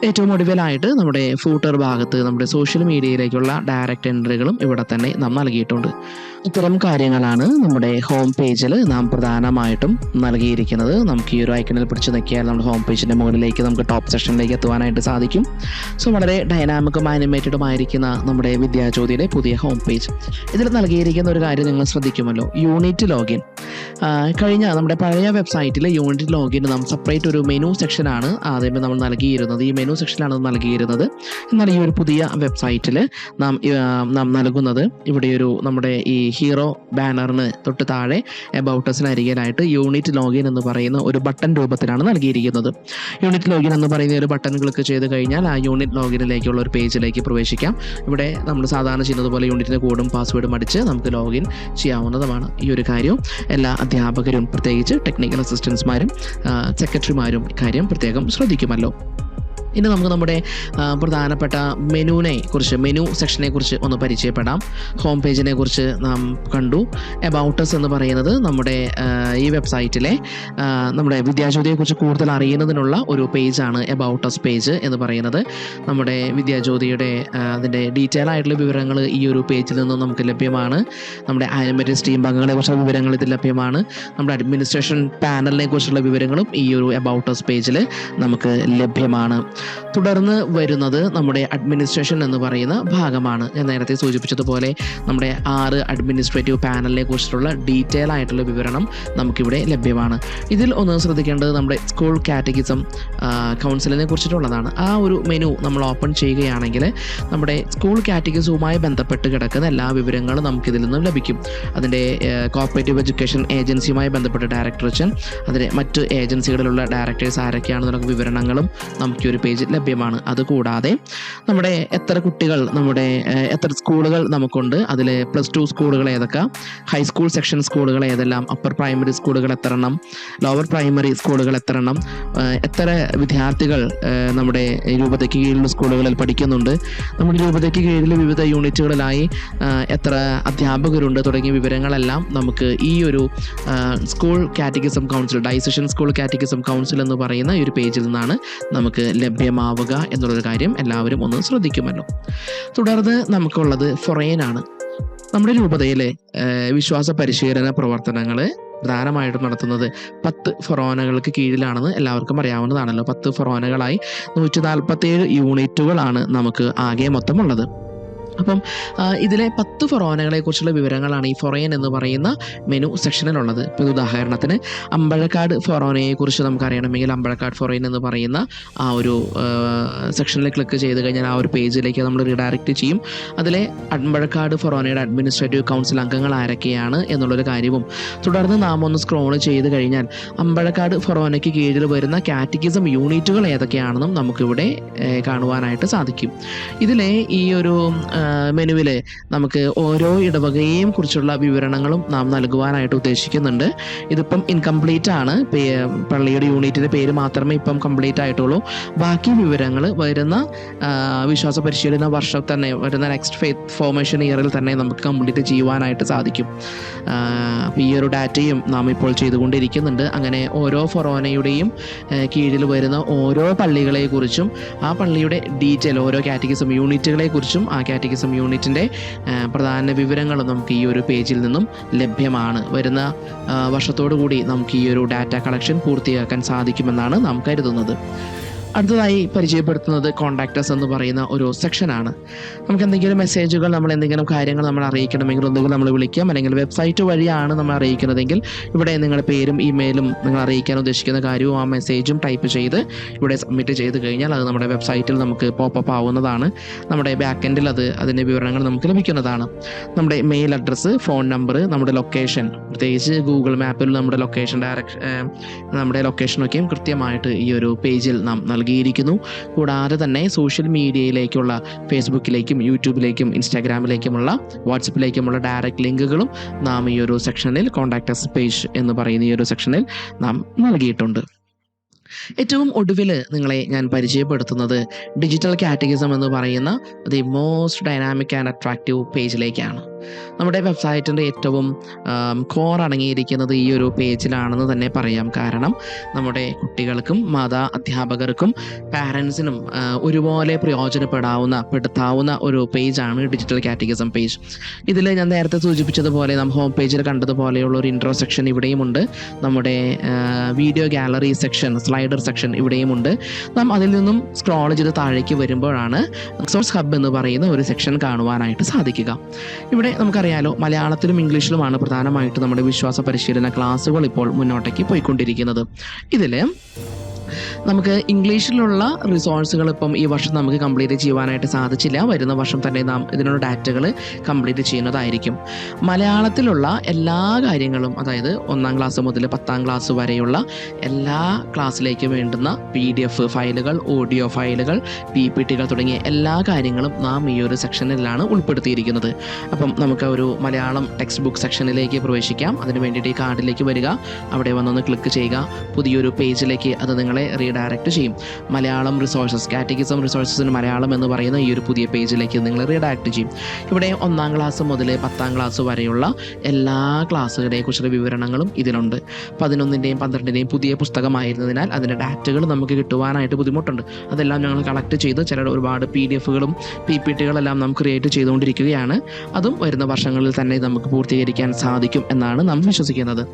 ഏറ്റവും ഒടുവിലായിട്ട് നമ്മുടെ ഫൂട്ടർ ഭാഗത്ത് നമ്മുടെ സോഷ്യൽ മീഡിയയിലേക്കുള്ള ഡയറക്റ്റ് എൻട്രികളും ഇവിടെ തന്നെ നാം നൽകിയിട്ടുണ്ട്. ഇത്തരം കാര്യങ്ങളാണ് നമ്മുടെ ഹോം പേജിൽ നാം പ്രധാനമായിട്ടും നൽകിയിരിക്കുന്നത്. നമുക്ക് ഈ ഒരു ഐക്കണിൽ പിടിച്ച് നിൽക്കിയാൽ നമ്മുടെ ഹോം പേജിൻ്റെ മുകളിലേക്ക് നമുക്ക് ടോപ്പ് സെക്ഷനിലേക്ക് എത്തുവാനായിട്ട് സാധിക്കും. സോ വളരെ ഡൈനാമിക്കും ആനിമേറ്റഡും ആയിരിക്കുന്ന നമ്മുടെ വിദ്യാജ്യോതിയുടെ പുതിയ ഹോം പേജ്. ഇതിൽ നൽകിയിരിക്കുന്ന ഒരു കാര്യം നിങ്ങൾ ശ്രദ്ധിക്കുമല്ലോ, യൂണിറ്റ് ലോഗിൻ. കഴിഞ്ഞ നമ്മുടെ പഴയ വെബ്സൈറ്റിൽ യൂണിറ്റ് ലോഗിൻ നാം സെപ്പറേറ്റ് ഒരു മെനു സെക്ഷനാണ് ആദ്യമേ നമ്മൾ നൽകിയിരുന്നത്. ഈ മെനു സെക്ഷനാണ് നൽകിയിരുന്നത്. എന്നാൽ ഈ ഒരു പുതിയ വെബ്സൈറ്റിൽ നാം നൽകുന്നത് ഇവിടെ ഒരു നമ്മുടെ ഈ ഹീറോ ബാനറിന് തൊട്ട് താഴെ എബൌട്ട് അസിന് അരികിലായിട്ട് യൂണിറ്റ് ലോഗിൻ എന്ന് പറയുന്ന ഒരു ബട്ടൺ രൂപത്തിലാണ് നൽകിയിരിക്കുന്നത്. യൂണിറ്റ് ലോഗിൻ എന്ന് പറയുന്ന ഒരു ബട്ടൺ ക്ലിക്ക് ചെയ്ത് കഴിഞ്ഞാൽ ആ യൂണിറ്റ് ലോഗിനിലേക്കുള്ള ഒരു പേജിലേക്ക് പ്രവേശിക്കാം. ഇവിടെ നമ്മൾ സാധാരണ ചെയ്യുന്നത് പോലെ യൂണിറ്റിൻ്റെ കോഡും പാസ്വേഡും അടിച്ച് നമുക്ക് ലോഗിൻ ചെയ്യാവുന്നതുമാണ്. ഈ ഒരു കാര്യം എല്ലാ അധ്യാപകരും പ്രത്യേകിച്ച് ടെക്നിക്കൽ അസിസ്റ്റൻസ്മാരും സെക്രട്ടറിമാരും കാര്യം പ്രത്യേകം ശ്രദ്ധിക്കുമല്ലോ. ഇനി നമുക്ക് നമ്മുടെ പ്രധാനപ്പെട്ട മെനു സെക്ഷനെ കുറിച്ച് ഒന്ന് പരിചയപ്പെടാം. ഹോം പേജിനെ കുറിച്ച് നാം കണ്ടു. എബൌട്ട് അസ് എന്ന് പറയുന്നത് നമ്മുടെ ഈ വെബ്സൈറ്റിലെ നമ്മുടെ വിദ്യാജ്യോതിയെക്കുറിച്ച് കൂടുതൽ അറിയുന്നതിനുള്ള ഒരു പേജാണ് എബൌട്ട് അസ് പേജ് എന്ന് പറയുന്നത്. നമ്മുടെ വിദ്യാജ്യോതിയുടെ അതിൻ്റെ ഡീറ്റെയിൽ ആയിട്ടുള്ള വിവരങ്ങൾ ഈ ഒരു പേജിൽ നിന്നും നമുക്ക് ലഭ്യമാണ്. നമ്മുടെ ആനിമേറ്റഡ് ടീം അംഗങ്ങളെ കുറിച്ചുള്ള വിവരങ്ങൾ ഇതിൽ ലഭ്യമാണ്. നമ്മുടെ അഡ്മിനിസ്ട്രേഷൻ പാനലിനെ കുറിച്ചുള്ള വിവരങ്ങളും ഈ ഒരു എബൌട്ട് അസ് പേജിൽ നമുക്ക് ലഭ്യമാണ്. തുടർന്ന് വരുന്നത് നമ്മുടെ അഡ്മിനിസ്ട്രേഷൻ എന്ന് പറയുന്ന ഭാഗമാണ്. ഞാൻ നേരത്തെ സൂചിപ്പിച്ചതുപോലെ നമ്മുടെ 6 അഡ്മിനിസ്ട്രേറ്റീവ് പാനലിനെ കുറിച്ചിട്ടുള്ള ഡീറ്റെയിൽ ആയിട്ടുള്ള വിവരണം നമുക്കിവിടെ ലഭ്യമാണ്. ഇതിൽ ഒന്ന് ശ്രദ്ധിക്കേണ്ടത് നമ്മുടെ സ്കൂൾ കാറ്റഗിസം കൗൺസിലിനെ കുറിച്ചിട്ടുള്ളതാണ്. ആ ഒരു മെനു നമ്മൾ ഓപ്പൺ ചെയ്യുകയാണെങ്കിൽ നമ്മുടെ സ്കൂൾ കാറ്റഗിസവുമായി ബന്ധപ്പെട്ട് കിടക്കുന്ന എല്ലാ വിവരങ്ങളും നമുക്കിതിൽ നിന്നും ലഭിക്കും. അതിൻ്റെ കോപ്പറേറ്റീവ് എഡ്യൂക്കേഷൻ ഏജൻസിയുമായി ബന്ധപ്പെട്ട ഡയറക്ടറേഷൻ, അതിലെ മറ്റ് ഏജൻസികളിലുള്ള ഡയറക്ടേഴ്സ് ആരൊക്കെയാണെന്നുള്ള വിവരണങ്ങളും നമുക്ക് ഒരു പേജിൽ ലഭ്യമാണ്. അതുകൂടാതെ നമ്മുടെ എത്ര കുട്ടികൾ, നമ്മുടെ എത്ര സ്കൂളുകൾ നമുക്കുണ്ട്, അതിൽ +2 സ്കൂളുകൾ ഏതൊക്കെ, ഹൈസ്കൂൾ സെക്ഷൻ സ്കൂളുകൾ ഏതെല്ലാം, അപ്പർ പ്രൈമറി സ്കൂളുകൾ എത്ര എണ്ണം, ലോവർ പ്രൈമറി സ്കൂളുകൾ എത്ര എണ്ണം, എത്ര വിദ്യാർത്ഥികൾ നമ്മുടെ രൂപതയ്ക്ക് കീഴിലുള്ള സ്കൂളുകളിൽ പഠിക്കുന്നുണ്ട്, നമ്മുടെ രൂപതയ്ക്ക് കീഴിൽ വിവിധ യൂണിറ്റുകളിലായി എത്ര അധ്യാപകരുണ്ട് തുടങ്ങിയ വിവരങ്ങളെല്ലാം നമുക്ക് ഈ ഒരു school catechism council, diocesan school catechism council എന്ന് പറയുന്ന ഈ ഒരു പേജിൽ നിന്നാണ് നമുക്ക് ലഭ്യമാവുക എന്നുള്ളൊരു കാര്യം എല്ലാവരും ഒന്ന് ശ്രദ്ധിക്കുമല്ലോ. തുടർന്ന് നമുക്കുള്ളത് ഫൊറേനാണ്. നമ്മുടെ രൂപതയിലെ വിശ്വാസ പരിശീലന പ്രവർത്തനങ്ങൾ പ്രധാനമായിട്ടും നടത്തുന്നത് 10 ഫൊറോനകൾക്ക് കീഴിലാണെന്ന് എല്ലാവർക്കും അറിയാവുന്നതാണല്ലോ. 10 ഫൊറോനകളായി 147 യൂണിറ്റുകളാണ് നമുക്ക് ആകെ മൊത്തമുള്ളത്. അപ്പം ഇതിലെ 10 ഫൊറോനകളെ കുറിച്ചുള്ള വിവരങ്ങളാണ് ഈ ഫൊറേൻ എന്ന് പറയുന്ന മെനു സെക്ഷനിലുള്ളത്. ഇപ്പോൾ ഉദാഹരണത്തിന് അമ്പഴക്കാട് ഫൊറോനയെ കുറിച്ച് നമുക്കറിയണമെങ്കിൽ അമ്പഴക്കാട് ഫൊറേൻ എന്ന് പറയുന്ന ആ ഒരു സെക്ഷനിൽ ക്ലിക്ക് ചെയ്ത് കഴിഞ്ഞാൽ ആ ഒരു പേജിലേക്ക് നമ്മൾ റീഡയറക്റ്റ് ചെയ്യും. അതിലെ അമ്പഴക്കാട് ഫൊറോനയുടെ അഡ്മിനിസ്ട്രേറ്റീവ് കൗൺസിൽ അംഗങ്ങൾ ആരൊക്കെയാണ് എന്നുള്ളൊരു കാര്യവും, തുടർന്ന് നാം ഒന്ന് സ്ക്രോൾ ചെയ്ത് കഴിഞ്ഞാൽ അമ്പഴക്കാട് ഫൊറോനയ്ക്ക് കീഴിൽ വരുന്ന കാറ്റഗിസം യൂണിറ്റുകൾ ഏതൊക്കെയാണെന്നും നമുക്കിവിടെ കാണുവാനായിട്ട് സാധിക്കും. ഇതിലെ ഈ ഒരു മെനുവിൽ നമുക്ക് ഓരോ ഇടവകയെയും കുറിച്ചുള്ള വിവരണങ്ങളും നാം നൽകുവാനായിട്ട് ഉദ്ദേശിക്കുന്നുണ്ട്. ഇതിപ്പം ഇൻകംപ്ലീറ്റ് ആണ്. പള്ളിയുടെ യൂണിറ്റിൻ്റെ പേര് മാത്രമേ ഇപ്പം കംപ്ലീറ്റ് ആയിട്ടുള്ളൂ. ബാക്കി വിവരങ്ങൾ വരുന്ന വിശ്വാസ പരിശീലന വർഷം തന്നെ, വരുന്ന നെക്സ്റ്റ് ഫെയ്ത്ത് ഫോർമേഷൻ ഇയറിൽ തന്നെ നമുക്ക് കംപ്ലീറ്റ് ചെയ്യുവാനായിട്ട് സാധിക്കും. അപ്പോൾ ഈ ഒരു ഡാറ്റയും നാം ഇപ്പോൾ ചെയ്തുകൊണ്ടിരിക്കുന്നുണ്ട്. അങ്ങനെ ഓരോ ഫൊറോനയുടെയും കീഴിൽ വരുന്ന ഓരോ പള്ളികളെക്കുറിച്ചും ആ പള്ളിയുടെ ഡീറ്റെയിൽ, ഓരോ കാറ്റഗിസം യൂണിറ്റുകളെക്കുറിച്ചും ആ കാറ്റഗിസം യൂണിറ്റിൻ്റെ പ്രധാന വിവരങ്ങളും നമുക്ക് ഈ ഒരു പേജിൽ നിന്നും ലഭ്യമാണ്. വരുന്ന വർഷത്തോടു കൂടി നമുക്ക് ഈ ഒരു ഡാറ്റ കളക്ഷൻ പൂർത്തിയാക്കാൻ സാധിക്കുമെന്നാണ് നാം കരുതുന്നത്. അടുത്തതായി പരിചയപ്പെടുത്തുന്നത് കോൺടാക്റ്റസ് എന്ന് പറയുന്ന ഒരു സെക്ഷനാണ്. നമുക്ക് എന്തെങ്കിലും മെസ്സേജുകൾ, നമ്മൾ എന്തെങ്കിലും കാര്യങ്ങൾ നമ്മൾ അറിയിക്കണമെങ്കിൽ ഒന്നുകിൽ നമ്മൾ വിളിക്കാം, അല്ലെങ്കിൽ വെബ്സൈറ്റ് വഴിയാണ് നമ്മൾ അറിയിക്കുന്നതെങ്കിൽ ഇവിടെ നിങ്ങളുടെ പേരും ഇമെയിലും നിങ്ങൾ അറിയിക്കാൻ ഉദ്ദേശിക്കുന്ന കാര്യവും ആ മെസ്സേജും ടൈപ്പ് ചെയ്ത് ഇവിടെ സബ്മിറ്റ് ചെയ്ത് കഴിഞ്ഞാൽ അത് നമ്മുടെ വെബ്സൈറ്റിൽ നമുക്ക് പോപ്പപ്പ് ആവുന്നതാണ്. നമ്മുടെ ബാക്ക് എൻഡിൽ അതിൻ്റെ വിവരങ്ങൾ നമുക്ക് ലഭിക്കുന്നതാണ്. നമ്മുടെ മെയിൽ അഡ്രസ്സ്, ഫോൺ നമ്പർ, നമ്മുടെ ലൊക്കേഷൻ, പ്രത്യേകിച്ച് ഗൂഗിൾ മാപ്പിൽ നമ്മുടെ ലൊക്കേഷൻ നമ്മുടെ ലൊക്കേഷനൊക്കെയും കൃത്യമായിട്ട് ഈ ഒരു പേജിൽ നാം നൽകിയിരിക്കുന്നു. കൂടാതെ തന്നെ സോഷ്യൽ മീഡിയയിലേക്കുള്ള ഫേസ്ബുക്കിലേക്കും യൂട്യൂബിലേക്കും ഇൻസ്റ്റാഗ്രാമിലേക്കുമുള്ള വാട്സപ്പിലേക്കുമുള്ള ഡയറക്റ്റ് ലിങ്കുകളും നാം ഈ ഒരു സെക്ഷനിൽ, കോൺടാക്ട് അസ് പേജ് എന്ന് പറയുന്ന ഈ ഒരു സെക്ഷനിൽ നാം നൽകിയിട്ടുണ്ട്. ഏറ്റവും ഒടുവിൽ നിങ്ങളെ ഞാൻ പരിചയപ്പെടുത്തുന്നത് ഡിജിറ്റൽ കാറ്റഗിസം എന്ന് പറയുന്ന the most dynamic and attractive പേജിലേക്കാണ്. നമ്മുടെ വെബ്സൈറ്റിൻ്റെ ഏറ്റവും കോർ അടങ്ങിയിരിക്കുന്നത് ഈ ഒരു പേജിലാണെന്ന് തന്നെ പറയാം. കാരണം നമ്മുടെ കുട്ടികൾക്കും അധ്യാപകർക്കും പാരൻസിനും ഒരുപോലെ പെടുത്താവുന്ന ഒരു പേജാണ് ഡിജിറ്റൽ കാറ്റഗിസം പേജ്. ഇതിൽ ഞാൻ നേരത്തെ സൂചിപ്പിച്ചതുപോലെ ഹോം പേജിൽ കണ്ടതുപോലെയുള്ള ഒരു ഇൻട്രോ സെക്ഷൻ ഇവിടെയുമുണ്ട്. നമ്മുടെ video gallery section, slider section ഇവിടെയുമുണ്ട്. നാം അതിൽ നിന്നും സ്ക്രോൾ ചെയ്ത് താഴേക്ക് വരുമ്പോഴാണ് റിസോഴ്സ് ഹബ് എന്ന് പറയുന്ന ഒരു സെക്ഷൻ കാണുവാനായിട്ട് സാധിക്കുക. ഇവിടെ നമുക്കറിയാലോ, മലയാളത്തിലും ഇംഗ്ലീഷിലുമാണ് പ്രധാനമായിട്ട് നമ്മുടെ വിശ്വാസ പരിശീലന ക്ലാസ്സുകൾ ഇപ്പോൾ മുന്നോട്ടേക്ക് പോയിക്കൊണ്ടിരിക്കുന്നത്. ഇതിൽ നമുക്ക് ഇംഗ്ലീഷിലുള്ള റിസോഴ്സുകൾ ഇപ്പം ഈ വർഷം നമുക്ക് കംപ്ലീറ്റ് ചെയ്യുവാനായിട്ട് സാധിച്ചില്ല. വരുന്ന വർഷം തന്നെ നാം ഇതിനുള്ള ഡാറ്റകൾ കംപ്ലീറ്റ് ചെയ്യുന്നതായിരിക്കും. മലയാളത്തിലുള്ള എല്ലാ കാര്യങ്ങളും, അതായത് 1ാം ക്ലാസ് മുതൽ 10ാം ക്ലാസ് വരെയുള്ള എല്ലാ ക്ലാസ്സിലേക്കും വേണ്ടുന്ന PDF ഫയലുകൾ, ഓഡിയോ ഫയലുകൾ, PPTകൾ തുടങ്ങിയ എല്ലാ കാര്യങ്ങളും നാം ഈ ഒരു സെക്ഷനിലാണ് ഉൾപ്പെടുത്തിയിരിക്കുന്നത്. അപ്പം നമുക്ക് ഒരു മലയാളം ടെക്സ്റ്റ് ബുക്ക് സെക്ഷനിലേക്ക് പ്രവേശിക്കാം. അതിന് വേണ്ടിയിട്ട് ഈ കാർഡിലേക്ക് വരിക, അവിടെ വന്നൊന്ന് ക്ലിക്ക് ചെയ്യുക. പുതിയൊരു പേജിലേക്ക് അത് നിങ്ങളെ റീഡയറക്റ്റ് ചെയ്യും. മലയാളം റിസോഴ്സസ്, കാറ്റഗിസം റിസോഴ്സസിന് മലയാളം എന്ന് പറയുന്ന ഈ ഒരു പുതിയ പേജിലേക്ക് നിങ്ങൾ റീഡയറക്റ്റ് ചെയ്യും. ഇവിടെ 1ാം ക്ലാസ് മുതൽ 10ാം ക്ലാസ് വരെയുള്ള എല്ലാ ക്ലാസ്സുകളെ കുറിച്ചുള്ള വിവരണങ്ങളും ഇതിലുണ്ട്. 11ൻ്റെയും 12ൻ്റെയും പുതിയ പുസ്തകമായിരുന്നതിനാൽ അതിൻ്റെ ഡാറ്റകൾ നമുക്ക് കിട്ടുവാനായിട്ട് ബുദ്ധിമുട്ടുണ്ട്. അതെല്ലാം ഞങ്ങൾ കളക്ട് ചെയ്ത് ഒരുപാട് PDFകളും PPTകളെല്ലാം നാം ക്രിയേറ്റ് ചെയ്തുകൊണ്ടിരിക്കുകയാണ്. അതും വരുന്ന വർഷങ്ങളിൽ തന്നെ നമുക്ക് പൂർത്തീകരിക്കാൻ സാധിക്കും എന്നാണ് നാം വിശ്വസിക്കുന്നത്.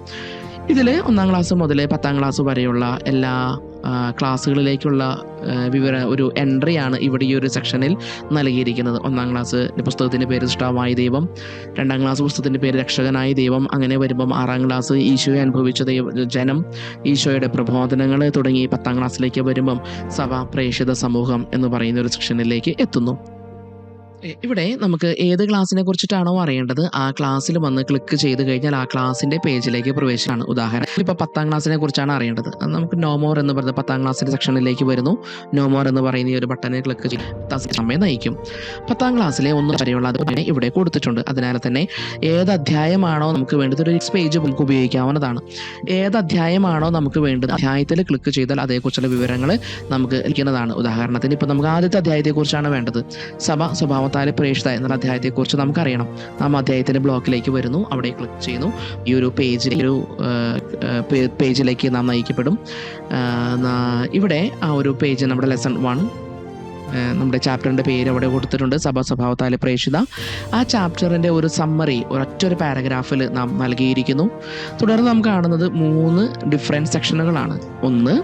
ഇതിൽ 1ാം ക്ലാസ് മുതൽ 10ാം ക്ലാസ് വരെയുള്ള എല്ലാ ക്ലാസ്സുകളിലേക്കുള്ള ഒരു എൻട്രിയാണ് ഇവിടെ ഈ ഒരു സെക്ഷനിൽ നൽകിയിരിക്കുന്നത്. 1ാം ക്ലാസ് പുസ്തകത്തിൻ്റെ പേര് സൃഷ്ടാവായ ദൈവം, 2ാം ക്ലാസ് പുസ്തകത്തിൻ്റെ പേര് രക്ഷകനായ ദൈവം. അങ്ങനെ വരുമ്പം 6ാം ക്ലാസ് ഈശോയെ അനുഭവിച്ച ജനം, ഈശോയുടെ പ്രബോധനങ്ങൾ തുടങ്ങി 10ാം ക്ലാസ്സിലേക്ക് വരുമ്പം സഭ, പ്രേക്ഷിത സമൂഹം എന്ന് പറയുന്ന ഒരു സെക്ഷനിലേക്ക് എത്തുന്നു. ഇവിടെ നമുക്ക് ഏത് ക്ലാസ്സിനെ കുറിച്ചിട്ടാണോ അറിയേണ്ടത് ആ ക്ലാസ്സിൽ വന്ന് ക്ലിക്ക് ചെയ്ത് കഴിഞ്ഞാൽ ആ ക്ലാസ്സിൻ്റെ പേജിലേക്ക് പ്രവേശിക്കുകയാണ്. ഉദാഹരണം ഇപ്പോൾ 10ാം ക്ലാസ്സിനെ കുറിച്ചാണ് അറിയേണ്ടത്. നമുക്ക് നോ മോർ എന്ന് പറയുന്നത് 10ാം ക്ലാസ്സിൻ്റെ സെക്ഷനിലേക്ക് വരുന്നു. നോ മോർ എന്ന് പറയുന്ന ഈ ഒരു ബട്ടനെ ക്ലിക്ക് ചെയ്ത് നമ്മെ നയിക്കും. 10ാം ക്ലാസ്സിലെ 1 വരെയുള്ള അത് ഇവിടെ കൊടുത്തിട്ടുണ്ട്. അതിനാൽ തന്നെ ഏത് അധ്യായമാണോ നമുക്ക് വേണ്ടത് ഒരു പേജ് നമുക്ക് ഉപയോഗിക്കാവുന്നതാണ്. ഏത് അധ്യായമാണോ നമുക്ക് വേണ്ടത് അധ്യായത്തിൽ ക്ലിക്ക് ചെയ്താൽ അതേക്കുറിച്ചുള്ള വിവരങ്ങൾ നമുക്ക് ലഭിക്കുന്നതാണ്. ഉദാഹരണത്തിന് ഇപ്പോൾ നമുക്ക് ആദ്യത്തെ അധ്യായത്തെക്കുറിച്ചാണ് വേണ്ടത്. സഭ സ്വഭാവത്താൽ പ്രേക്ഷിത എന്നുള്ള അധ്യായത്തെക്കുറിച്ച് നമുക്കറിയണം. നാം അധ്യായത്തിൻ്റെ ബ്ലോക്കിലേക്ക് വരുന്നു, അവിടെ ക്ലിക്ക് ചെയ്യുന്നു. ഈ ഒരു പേജിലേക്ക് നാം നയിക്കപ്പെടും. ഇവിടെ ആ ഒരു പേജ് നമ്മുടെ ലെസൺ 1, നമ്മുടെ ചാപ്റ്ററിൻ്റെ പേര് അവിടെ കൊടുത്തിട്ടുണ്ട്, സഭ സ്വഭാവത്താൽ പ്രേക്ഷിത. ആ ചാപ്റ്ററിൻ്റെ ഒരു സമ്മറി ഒരൊറ്റൊരു പാരഗ്രാഫിൽ നാം നൽകിയിരിക്കുന്നു. തുടർന്ന് നാം കാണുന്നത് 3 ഡിഫറെൻറ്റ് സെക്ഷനുകളാണ്. ഒന്ന്,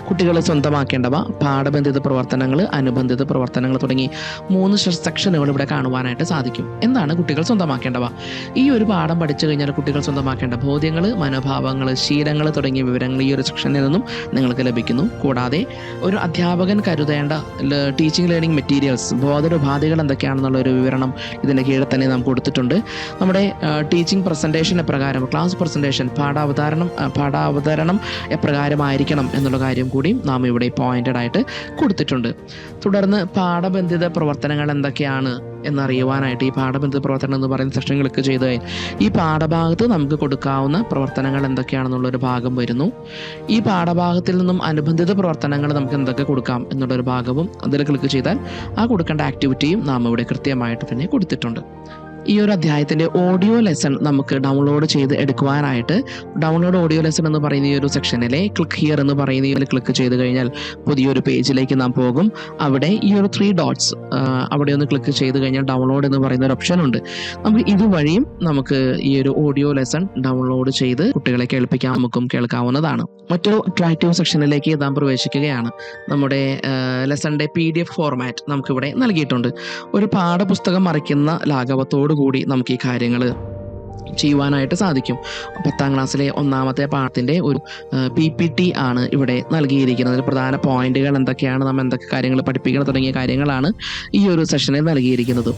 കുട്ടികളെ സ്വന്തമാക്കേണ്ടവ, പാഠബന്ധിത പ്രവർത്തനങ്ങൾ, അനുബന്ധിത പ്രവർത്തനങ്ങൾ തുടങ്ങി 3 സെക്ഷനുകൾ ഇവിടെ കാണുവാനായിട്ട് സാധിക്കും. എന്താണ് കുട്ടികൾ സ്വന്തമാക്കേണ്ടവ? ഈ ഒരു പാഠം പഠിച്ചു കഴിഞ്ഞാൽ കുട്ടികൾ സ്വന്തമാക്കേണ്ട ബോധ്യങ്ങൾ, മനോഭാവങ്ങൾ, ശീലങ്ങൾ തുടങ്ങിയ വിവരങ്ങൾ ഈ ഒരു സെക്ഷനിൽ നിന്നും നിങ്ങൾക്ക് ലഭിക്കുന്നു. കൂടാതെ ഒരു അധ്യാപകൻ കരുതേണ്ട ടീച്ചിങ് ലേണിംഗ് മെറ്റീരിയൽസ്, ബോധോപാധികൾ എന്തൊക്കെയാണെന്നുള്ള ഒരു വിവരണം ഇതിൻ്റെ കീഴിൽ തന്നെ നാം കൊടുത്തിട്ടുണ്ട്. നമ്മുടെ ടീച്ചിങ് പ്രസൻറ്റേഷൻ എപ്രകാരം, ക്ലാസ് പ്രസൻറ്റേഷൻ, പാഠാവതരണം എപ്രകാരമായിരിക്കണം എന്നുള്ള കാര്യം കൂടി നാം ഇവിടെ പോയിന്റഡ് ആയിട്ട് കൊടുത്തിട്ടുണ്ട്. തുടർന്ന് പാഠബന്ധിത പ്രവർത്തനങ്ങൾ എന്തൊക്കെയാണ് എന്നറിയുവാനായിട്ട് ഈ പാഠബന്ധിത പ്രവർത്തനം എന്ന് പറയുന്ന സെക്ഷൻ ക്ലിക്ക് ചെയ്ത് ഈ പാഠഭാഗത്ത് നമുക്ക് കൊടുക്കാവുന്ന പ്രവർത്തനങ്ങൾ എന്തൊക്കെയാണെന്നുള്ളൊരു ഭാഗം വരുന്നു. ഈ പാഠഭാഗത്തിൽ നിന്നും അനുബന്ധിത പ്രവർത്തനങ്ങൾ നമുക്ക് എന്തൊക്കെ കൊടുക്കാം എന്നുള്ളൊരു ഭാഗവും അതിൽ ക്ലിക്ക് ചെയ്താൽ ആ കൊടുക്കേണ്ട ആക്ടിവിറ്റിയും നാം ഇവിടെ കൃത്യമായിട്ട് തന്നെ കൊടുത്തിട്ടുണ്ട്. ഈ ഒരു അധ്യായത്തിൻ്റെ ഓഡിയോ ലെസൺ നമുക്ക് ഡൗൺലോഡ് ചെയ്ത് എടുക്കുവാനായിട്ട് ഡൗൺലോഡ് ഓഡിയോ ലെസൺ എന്ന് പറയുന്ന ഈ ഒരു സെക്ഷനിലെ ക്ലിക്ക് ഹിയർ എന്ന് പറയുന്ന ഈ ക്ലിക്ക് ചെയ്ത് കഴിഞ്ഞാൽ പുതിയൊരു പേജിലേക്ക് നാം പോകും. അവിടെ ഈ ഒരു 3 ഡോട്ട്സ് അവിടെ ഒന്ന് ക്ലിക്ക് ചെയ്ത് കഴിഞ്ഞാൽ ഡൗൺലോഡ് എന്ന് പറയുന്ന ഒരു ഓപ്ഷൻ ഉണ്ട്. നമുക്ക് ഇതുവഴിയും നമുക്ക് ഈ ഒരു ഓഡിയോ ലെസൺ ഡൗൺലോഡ് ചെയ്ത് കുട്ടികളെ നമുക്കും കേൾക്കാവുന്നതാണ്. മറ്റൊരു അട്രാക്റ്റീവ് സെക്ഷനിലേക്ക് നാം പ്രവേശിക്കുകയാണ്. നമ്മുടെ ലെസണിൻ്റെ PDF ഫോർമാറ്റ് നമുക്കിവിടെ നൽകിയിട്ടുണ്ട്. ഒരു പാഠപുസ്തകം മറിക്കുന്ന ലാഘവത്തോട് കൂടി നമുക്ക് ഈ കാര്യങ്ങൾ ചെയ്യുവാനായിട്ട് സാധിക്കും. 10ാം ക്ലാസ്സിലെ 1ാമത്തെ പാഠത്തിൻ്റെ ഒരു PPT ആണ് ഇവിടെ നൽകിയിരിക്കുന്നത്. പ്രധാന പോയിന്റുകൾ എന്തൊക്കെയാണ്, നാം എന്തൊക്കെ കാര്യങ്ങൾ പഠിപ്പിക്കണം തുടങ്ങിയ കാര്യങ്ങളാണ് ഈ ഒരു സെഷനിൽ നൽകിയിരിക്കുന്നത്.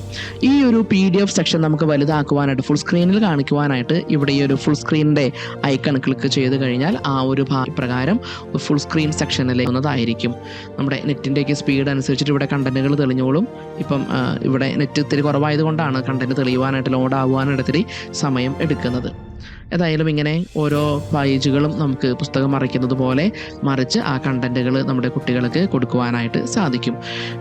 ഈ ഒരു PDF സെക്ഷൻ നമുക്ക് വലുതാക്കുവാനായിട്ട്, ഫുൾ സ്ക്രീനിൽ കാണിക്കുവാനായിട്ട് ഇവിടെ ഈ ഒരു ഫുൾ സ്ക്രീനിൻ്റെ ഐക്കൺ ക്ലിക്ക് ചെയ്ത് കഴിഞ്ഞാൽ ആ ഒരു പ്രകാരം ഫുൾ സ്ക്രീൻ സെക്ഷനിലേക്ക് വന്നതായിരിക്കും. നമ്മുടെ നെറ്റിൻ്റെയൊക്കെ സ്പീഡ് അനുസരിച്ചിട്ട് ഇവിടെ കണ്ടന്റുകൾ തെളിഞ്ഞോളും. ഇപ്പം ഇവിടെ നെറ്റ് ഇത്തിരി കുറവായതുകൊണ്ടാണ് കണ്ടന്റ് തെളിയുവാനായിട്ട് ലോഡ് ആകുവാനായിട്ട് ഇത്തിരി സമയം സമയം എടുക്കുന്നത്. ഏതായാലും ഇങ്ങനെ ഓരോ പേജുകളും നമുക്ക് പുസ്തകം മറിക്കുന്നത് പോലെ മറിച്ച് ആ കണ്ടന്റുകൾ നമ്മുടെ കുട്ടികൾക്ക് കൊടുക്കുവാനായിട്ട് സാധിക്കും.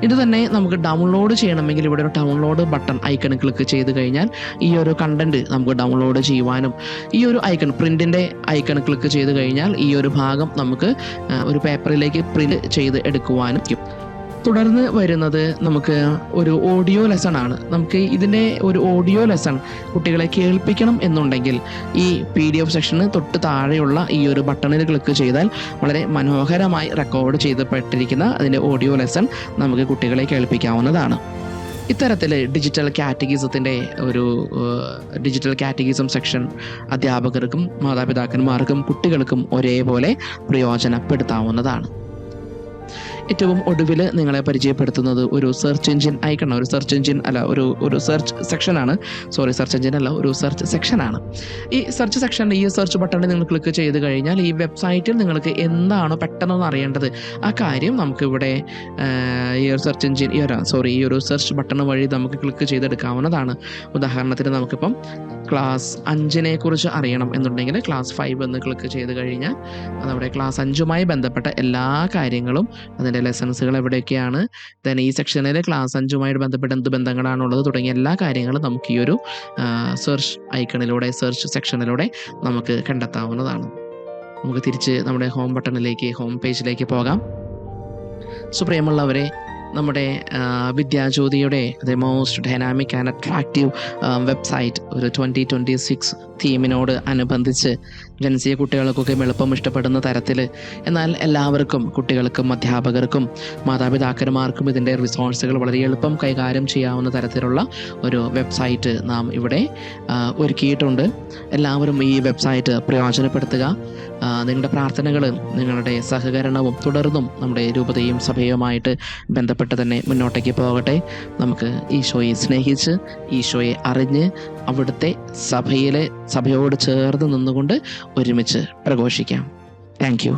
ഇത് തന്നെ നമുക്ക് ഡൗൺലോഡ് ചെയ്യണമെങ്കിൽ ഇവിടെ ഒരു ഡൗൺലോഡ് ബട്ടൺ ഐക്കൺ ക്ലിക്ക് ചെയ്ത് കഴിഞ്ഞാൽ ഈ ഒരു കണ്ടന്റ് നമുക്ക് ഡൗൺലോഡ് ചെയ്യുവാനും, ഈ ഒരു ഐക്കൺ പ്രിന്റിൻ്റെ ഐക്കൺ ക്ലിക്ക് ചെയ്ത് കഴിഞ്ഞാൽ ഈ ഒരു ഭാഗം നമുക്ക് ഒരു പേപ്പറിലേക്ക് പ്രിന്റ് ചെയ്ത് എടുക്കുവാനും പറ്റും. തുടർന്ന് വരുന്നത് നമുക്ക് ഒരു ഓഡിയോ ലെസൺ ആണ്. നമുക്ക് ഇതിൻ്റെ ഒരു ഓഡിയോ ലെസൺ കുട്ടികളെ കേൾപ്പിക്കണം എന്നുണ്ടെങ്കിൽ ഈ PDF സെക്ഷന് തൊട്ട് താഴെയുള്ള ഈ ഒരു ബട്ടണിൽ ക്ലിക്ക് ചെയ്താൽ വളരെ മനോഹരമായി റെക്കോർഡ് ചെയ്യപ്പെട്ടിരിക്കുന്ന അതിൻ്റെ ഓഡിയോ ലെസൺ നമുക്ക് കുട്ടികളെ കേൾപ്പിക്കാവുന്നതാണ്. ഇത്തരത്തിൽ ഡിജിറ്റൽ കാറ്റഗിസം സെക്ഷൻ അധ്യാപകർക്കും മാതാപിതാക്കന്മാർക്കും കുട്ടികൾക്കും ഒരേപോലെ പ്രയോജനപ്പെടുത്താവുന്നതാണ്. ഏറ്റവും ഒടുവിൽ നിങ്ങളെ പരിചയപ്പെടുത്തുന്നത് ഒരു സെർച്ച് എഞ്ചിൻ ഐക്കൺ, ഒരു സെർച്ച് സെക്ഷനാണ്. ഈ സെർച്ച് സെക്ഷനിൽ ഈ സെർച്ച് ബട്ടണിൽ നിങ്ങൾ ക്ലിക്ക് ചെയ്ത് കഴിഞ്ഞാൽ ഈ വെബ്സൈറ്റിൽ നിങ്ങൾക്ക് എന്താണോ പെട്ടെന്ന് അറിയേണ്ടത് ആ കാര്യം നമുക്കിവിടെ ഈ ഒരു സെർച്ച് ബട്ടൺ വഴി നമുക്ക് ക്ലിക്ക് ചെയ്തെടുക്കാവുന്നതാണ്. ഉദാഹരണത്തിന് നമുക്കിപ്പം ക്ലാസ് 5 കുറിച്ച് അറിയണം എന്നുണ്ടെങ്കിൽ ക്ലാസ് 5 എന്ന് ക്ലിക്ക് ചെയ്ത് കഴിഞ്ഞാൽ അതവിടെ ക്ലാസ് 5 ബന്ധപ്പെട്ട എല്ലാ കാര്യങ്ങളും, അതിൻ്റെ ലെസൺസുകൾ എവിടെയൊക്കെയാണ്, then ഈ സെക്ഷനിൽ ക്ലാസ് 5 ബന്ധപ്പെട്ട എന്ത് ബന്ധങ്ങളാണുള്ളത് തുടങ്ങിയ എല്ലാ കാര്യങ്ങളും നമുക്ക് ഈ ഒരു സെർച്ച് സെക്ഷനിലൂടെ നമുക്ക് കണ്ടെത്താവുന്നതാണ്. നമുക്ക് തിരിച്ച് നമ്മുടെ ഹോം പേജിലേക്ക് പോകാം. സുപ്രിയമുള്ളവരെ, നമ്മുടെ വിദ്യാജ്യോതിയുടെ most dynamic and attractive website ഒരു 2026 തീമിനോട് അനുബന്ധിച്ച് ജൻസിയ കുട്ടികൾക്കൊക്കെ എളുപ്പം ഇഷ്ടപ്പെടുന്ന തരത്തിൽ, എന്നാൽ എല്ലാവർക്കും കുട്ടികൾക്കും അധ്യാപകർക്കും മാതാപിതാക്കന്മാർക്കും ഇതിൻ്റെ റിസോഴ്സുകൾ വളരെ എളുപ്പം കൈകാര്യം ചെയ്യാവുന്ന തരത്തിലുള്ള ഒരു വെബ്സൈറ്റ് നാം ഇവിടെ ഒരുക്കിയിട്ടുണ്ട്. എല്ലാവരും ഈ വെബ്സൈറ്റ് പ്രയോജനപ്പെടുത്തുക. നിങ്ങളുടെ പ്രാർത്ഥനകളും നിങ്ങളുടെ സഹകരണവും തുടർന്നും നമ്മുടെ രൂപതയും സഭയുമായിട്ട് ബന്ധപ്പെട്ട് തന്നെ മുന്നോട്ടേക്ക് പോകട്ടെ. നമുക്ക് ഈശോയെ സ്നേഹിച്ച് ഈശോയെ അറിഞ്ഞ് അവിടുത്തെ സഭയോട് ചേർന്ന് നിന്നുകൊണ്ട് ഒരുമിച്ച് പ്രഘോഷിക്കാം. Thank you.